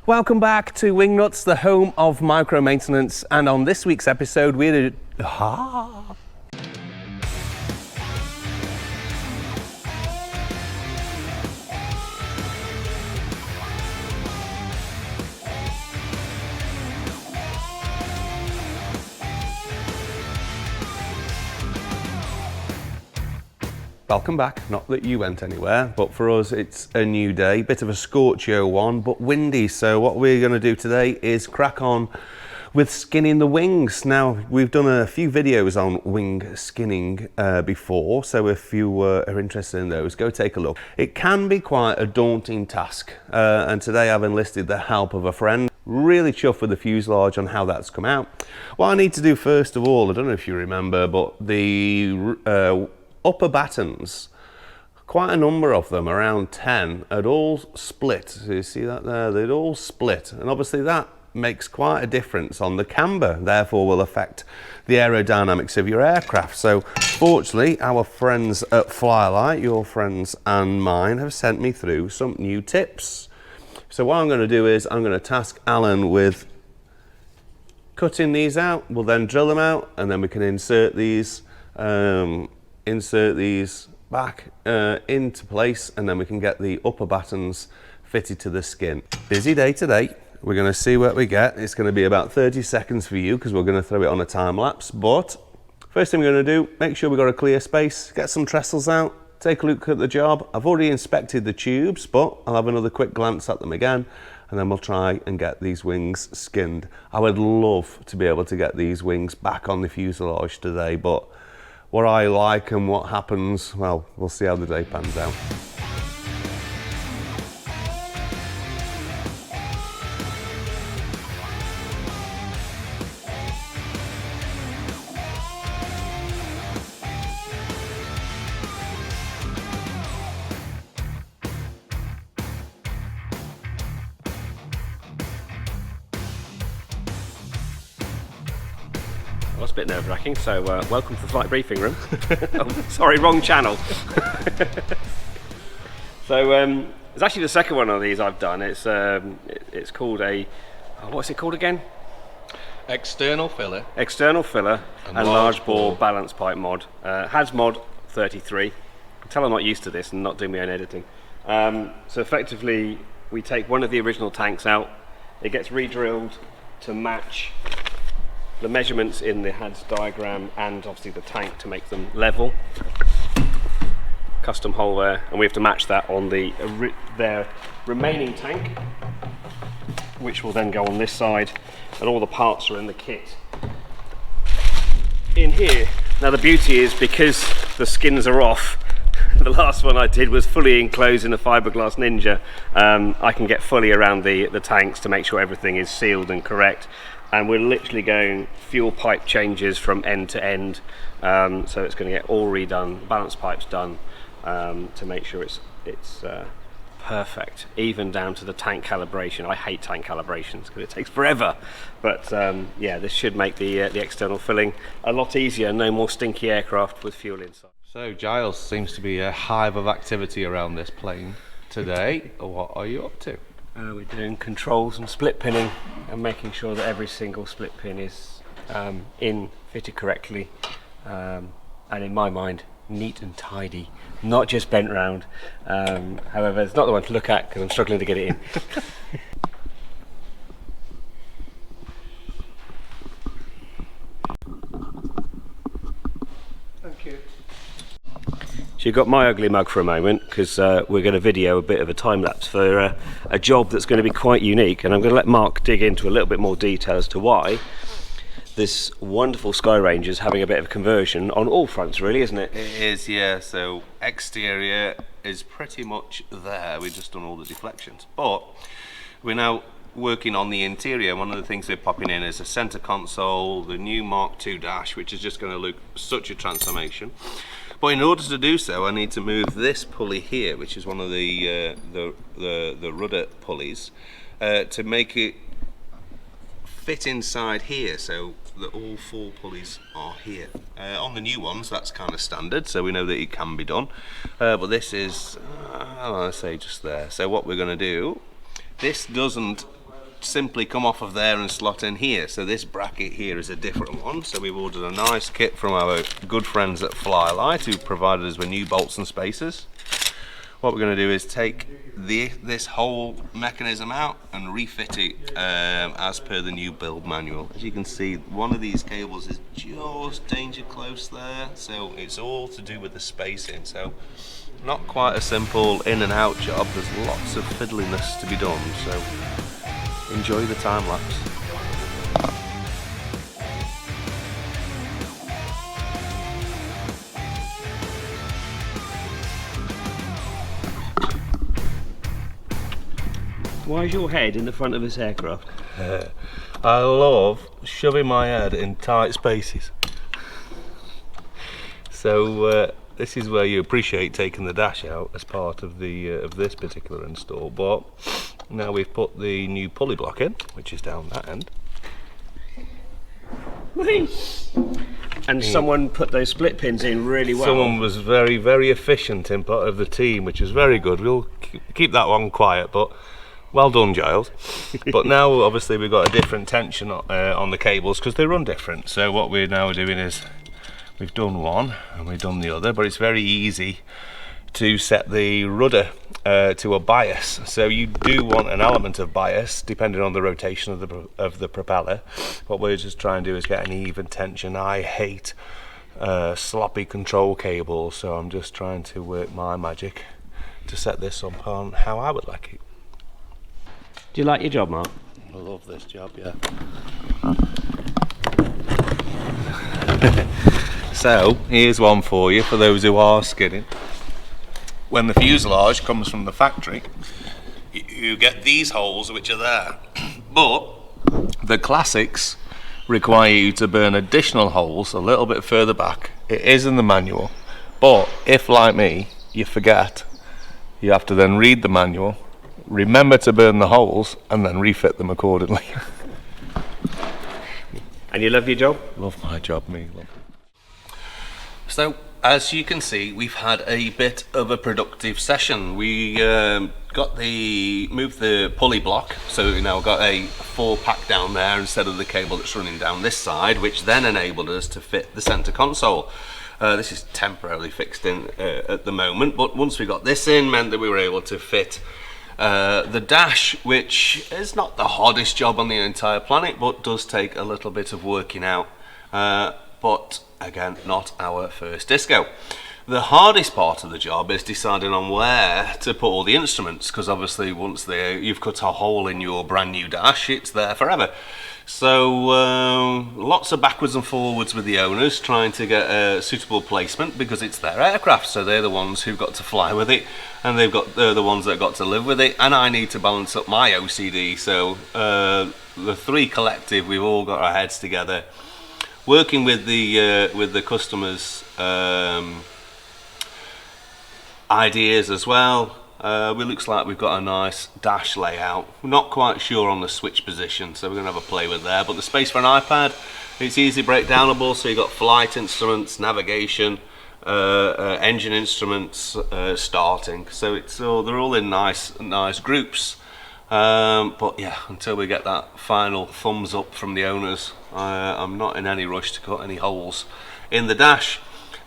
Welcome back to Wingnuts, the home of micro maintenance, and on this week's episode we're Welcome back, not that you went anywhere, but for us it's a new day, bit of a scorchio one, but windy. So what we're going to do today is crack on with skinning the wings. Now, we've done a few videos on wing skinning before, so if you are interested in those, go take a look. It can be quite a daunting task, and today I've enlisted the help of a friend. Really chuffed with the fuselage on how that's come out. What I need to do first of all, I don't know if you remember, but the upper battens, quite a number of them, around 10, had all split. So you see that there? They'd all split, and obviously that makes quite a difference on the camber, therefore will affect the aerodynamics of your aircraft. So fortunately, our friends at Flylight, your friends and mine, have sent me through some new tips. So what I'm going to do is I'm going to task Alan with cutting these out. We'll then drill them out, and then we can insert these back into place, and then we can get the upper battens fitted to the skin. Busy day today. We're going to see what we get. It's going to be about 30 seconds for you because we're going to throw it on a time lapse. But first thing we're going to do, make sure we've got a clear space, get some trestles out, take a look at the job. I've already inspected the tubes, but I'll have another quick glance at them again, and then we'll try and get these wings skinned. I would love to be able to get these wings back on the fuselage today, but what I like and what happens, well, we'll see how the day pans out. Well, that's a bit nerve-wracking, so welcome to the flight briefing room. Oh, sorry, wrong channel. So it's actually the second one of these I've done. It's called a, what's it called again? External filler. External filler and large bore balance pipe mod. HADS mod 33. I can tell I'm not used to this and not doing my own editing. So effectively, we take one of the original tanks out. It gets re-drilled to match the measurements in the HADS diagram and obviously the tank to make them level. Custom hole there, and we have to match that on their remaining tank, which will then go on this side, and all the parts are in the kit in here. Now the beauty is, because the skins are off, the last one I did was fully enclosed in a fiberglass Ninja. I can get fully around the tanks to make sure everything is sealed and correct. And we're literally going fuel pipe changes from end to end, so it's going to get all redone, balance pipes done, to make sure it's perfect, even down to the tank calibration. I hate tank calibrations because it takes forever, but yeah, this should make the external filling a lot easier. No more stinky aircraft with fuel inside. So Giles, seems to be a hive of activity around this plane today. What are you up to? We're doing controls and split pinning and making sure that every single split pin is fitted correctly, and in my mind neat and tidy, not just bent round. However, it's not the one to look at because I'm struggling to get it in. Thank you. So you've got my ugly mug for a moment, because we're going to video a bit of a time lapse for a job that's going to be quite unique, and I'm going to let Mark dig into a little bit more detail as to why this wonderful Skyranger is having a bit of a conversion on all fronts, really, isn't it? It is, yeah. So exterior is pretty much there. We've just done all the deflections, but we're now working on the interior. One of the things they're popping in is a center console, the new Mark II dash, which is just going to look such a transformation. But in order to do so, I need to move this pulley here, which is one of the rudder pulleys, to make it fit inside here, so that all four pulleys are here. On the new ones, that's kind of standard, so we know that it can be done. But this is, I say, just there. So what we're going to do, this doesn't simply come off of there and slot in here. So this bracket here is a different one. So we've ordered a nice kit from our good friends at Flylight, who provided us with new bolts and spacers. What we're going to do is take this whole mechanism out and refit it as per the new build manual. As you can see, one of these cables is just danger close there, so it's all to do with the spacing. So not quite a simple in and out job. There's lots of fiddliness to be done, so enjoy the time lapse. Why is your head in the front of this aircraft? I love shoving my head in tight spaces. So this is where you appreciate taking the dash out as part of the of this particular install. But now we've put the new pulley block in, which is down that end. And someone put those split pins in really well. Someone was very, very efficient in part of the team, which is very good. We'll keep that one quiet, but well done, Giles. But now obviously we've got a different tension on the cables because they run different. So what we're now doing is we've done one and we've done the other, but it's very easy to set the rudder to a bias. So you do want an element of bias depending on the rotation of the propeller. What we're just trying to do is get an even tension. I hate sloppy control cables, so I'm just trying to work my magic to set this up on how I would like it. Do you like your job, Mark? I love this job, yeah. So here's one for you, for those who are skidding. When the fuselage comes from the factory, you get these holes which are there. But the classics require you to burn additional holes a little bit further back. It is in the manual, but if, like me, you forget, you have to then read the manual, remember to burn the holes, and then refit them accordingly. And you love your job? Love my job, me. Love. So, as you can see, we've had a bit of a productive session. We moved the pulley block, so we now got a 4-pack down there instead of the cable that's running down this side, which then enabled us to fit the center console. This is temporarily fixed in at the moment, but once we got this in, meant that we were able to fit the dash, which is not the hardest job on the entire planet, but does take a little bit of working out. But again, not our first disco. The hardest part of the job is deciding on where to put all the instruments, because obviously once you've cut a hole in your brand new dash, it's there forever. So lots of backwards and forwards with the owners trying to get a suitable placement, because it's their aircraft, so they're the ones who've got to fly with it, and they're the ones that got to live with it, and I need to balance up my OCD. So the three collective, we've all got our heads together, working with the customers' ideas as well. It looks like we've got a nice dash layout. We're not quite sure on the switch position, so we're going to have a play with there. But the space for an iPad, it's easy breakdownable, so you've got flight instruments, navigation, engine instruments, starting. So they're all in nice groups. But yeah, until we get that final thumbs up from the owners, I'm not in any rush to cut any holes in the dash.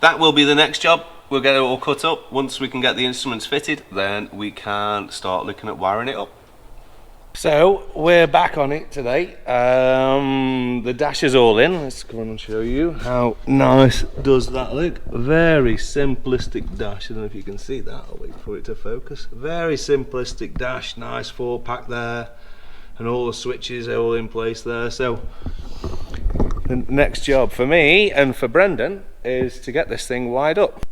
That will be the next job. We'll get it all cut up. Once we can get the instruments fitted, then we can start looking at wiring it up. So we're back on it today. The dash is all in. Let's come on and show you how nice does that look. Very simplistic dash. I don't know if you can see that. I'll wait for it to focus. Very simplistic dash. Nice 4-pack there, and all the switches are all in place there. So the next job for me and for Brendan is to get this thing wired up.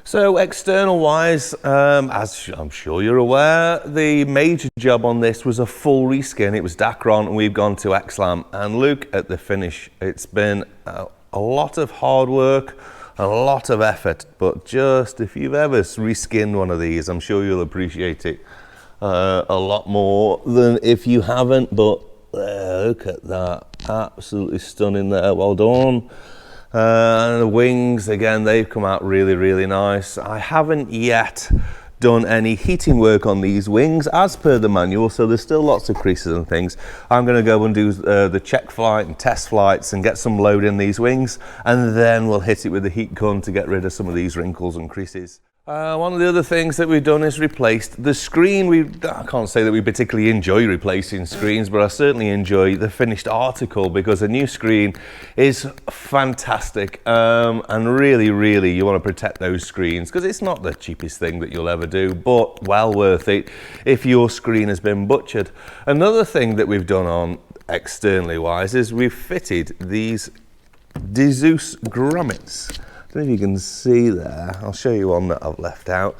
So external wise, as I'm sure you're aware, the major job on this was a full reskin. It was Dacron and we've gone to Xlam, and look at the finish. It's been a lot of hard work, a lot of effort, but just if you've ever reskinned one of these, I'm sure you'll appreciate it a lot more than if you haven't. But look at that, absolutely stunning there, well done. And the wings, again, they've come out really, really nice. I haven't yet done any heating work on these wings as per the manual, so there's still lots of creases and things. I'm going to go and do the check flight and test flights and get some load in these wings, and then we'll hit it with the heat gun to get rid of some of these wrinkles and creases. One of the other things that we've done is replaced the screen. I can't say that we particularly enjoy replacing screens, but I certainly enjoy the finished article, because a new screen is fantastic, and really you want to protect those screens, because it's not the cheapest thing that you'll ever do, but well worth it if your screen has been butchered. Another thing that we've done on externally wise is we've fitted these Decal grommets. I don't know if you can see there. I'll show you one that I've left out.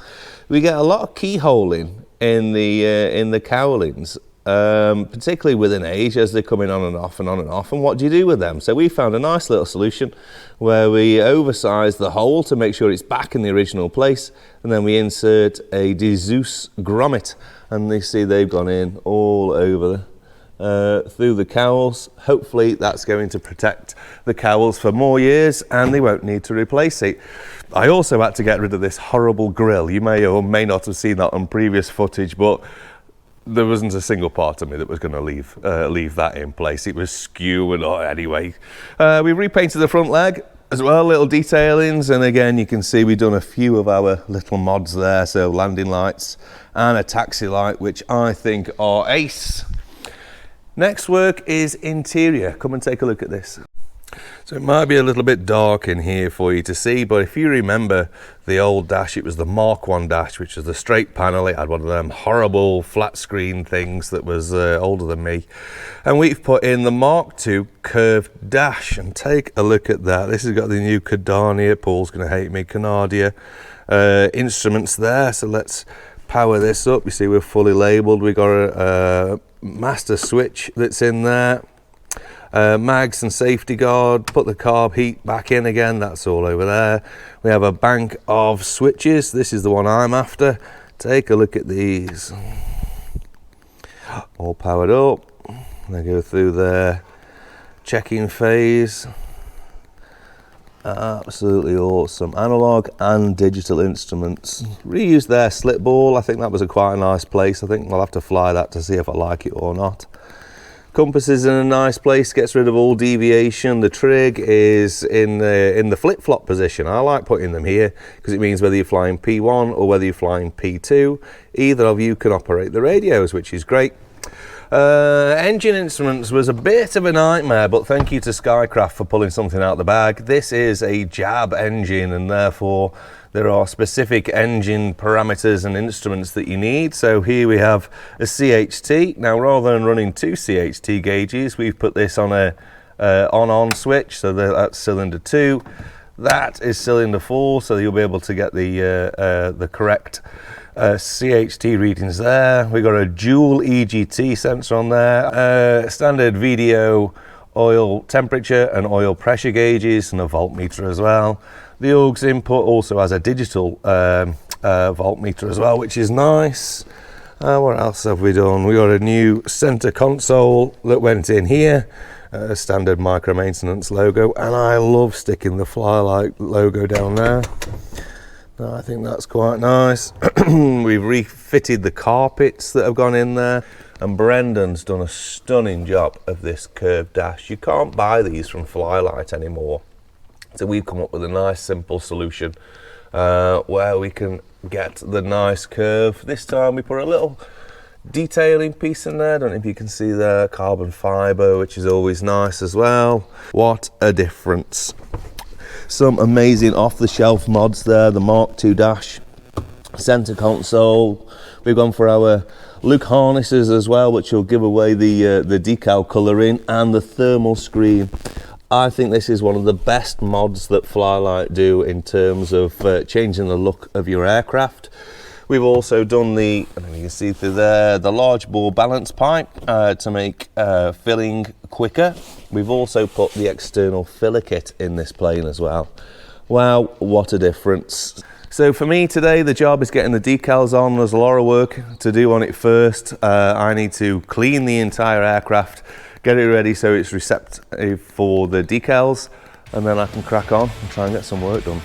We get a lot of keyholing in the cowlings, particularly within age, as they're coming on and off and on and off. And what do you do with them? So we found a nice little solution where we oversize the hole to make sure it's back in the original place, and then we insert a Decal grommet, and you see they've gone in all over through the cowls. Hopefully that's going to protect the cowls for more years, and they won't need to replace it. I also had to get rid of this horrible grill. You may or may not have seen that on previous footage, but there wasn't a single part of me that was going to leave that in place. It was skew and all. Anyway, we repainted the front leg as well, little detailings, and again you can see we've done a few of our little mods there, so landing lights and a taxi light, which I think are ace. Next work is interior. Come and take a look at this. So it might be a little bit dark in here for you to see, but if you remember the old dash, it was the Mark 1 dash, which was the straight panel. It had one of them horrible flat screen things that was older than me. And we've put in the Mark 2 curved dash, and take a look at that. This has got the new Cardania, Paul's going to hate me, Canadia instruments there. So let's power this up. You see we're fully labelled. We've got a master switch that's in there, mags and safety guard, put the carb heat back in again, that's all over there. We have a bank of switches. This is the one I'm after. Take a look at these, all powered up. They go through their checking phase. Absolutely awesome. Analog and digital instruments. Reused their slip ball. I think that was quite a nice place. I think I'll have to fly that to see if I like it or not. Compass is in a nice place, gets rid of all deviation. The trig is in the flip-flop position. I like putting them here because it means whether you're flying P1 or whether you're flying P2, either of you can operate the radios, which is great. Engine instruments was a bit of a nightmare, but thank you to Skycraft for pulling something out of the bag. This is a jab engine, and therefore there are specific engine parameters and instruments that you need. So here we have a CHT. Now, rather than running two CHT gauges, we've put this on a on switch, so that's cylinder 2. That is cylinder 4, so you'll be able to get the correct CHT readings there. We got a dual EGT sensor on there, standard VDO oil temperature and oil pressure gauges, and a voltmeter as well. The AUX input also has a digital voltmeter as well, which is nice. What else have we done? We got a new center console that went in here, a standard micro maintenance logo, and I love sticking the Flylight logo down there. I think that's quite nice. We've refitted the carpets that have gone in there, and Brendan's done a stunning job of this curved dash. You can't buy these from Flylight anymore, so we've come up with a nice simple solution where we can get the nice curve. This time we put a little detailing piece in there. I don't know if you can see there, carbon fibre, which is always nice as well. What a difference. Some amazing off-the-shelf mods there. The Mark II dash, center console. We've gone for our Luke harnesses as well, which will give away the decal colouring, and the thermal screen. I think this is one of the best mods that Flylight do in terms of changing the look of your aircraft. We've also done the, I don't know if you can see through there, the large bore balance pipe to make filling quicker. We've also put the external filler kit in this plane as well. Wow, what a difference. So for me today, the job is getting the decals on. There's a lot of work to do on it first. I need to clean the entire aircraft, get it ready so it's receptive for the decals, and then I can crack on and try and get some work done.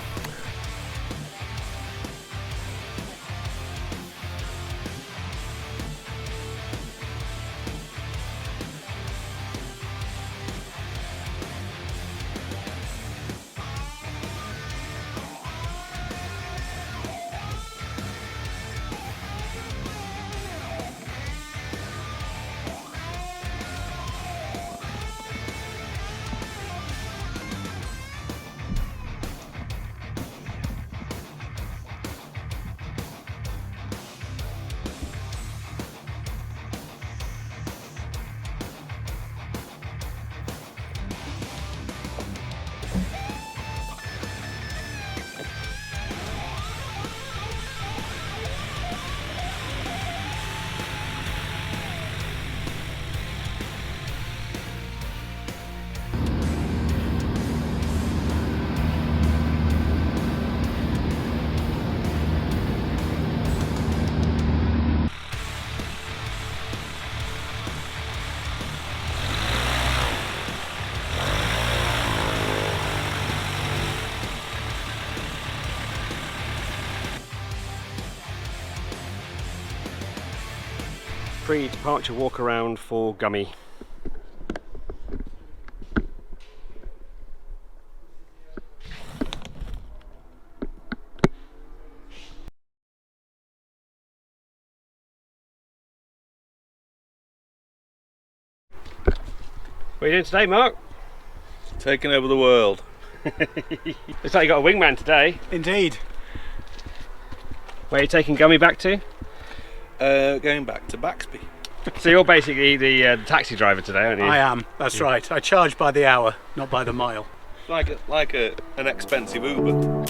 pre-departure walk around for Gummy. What are you doing today, Mark? Taking over the world. Looks like you got a wingman today. Indeed. Where are you taking Gummy back to? Going back to Baxby. So you're basically the taxi driver today, aren't you? I am, that's right. I charge by the hour, not by the mile. Like an expensive Uber.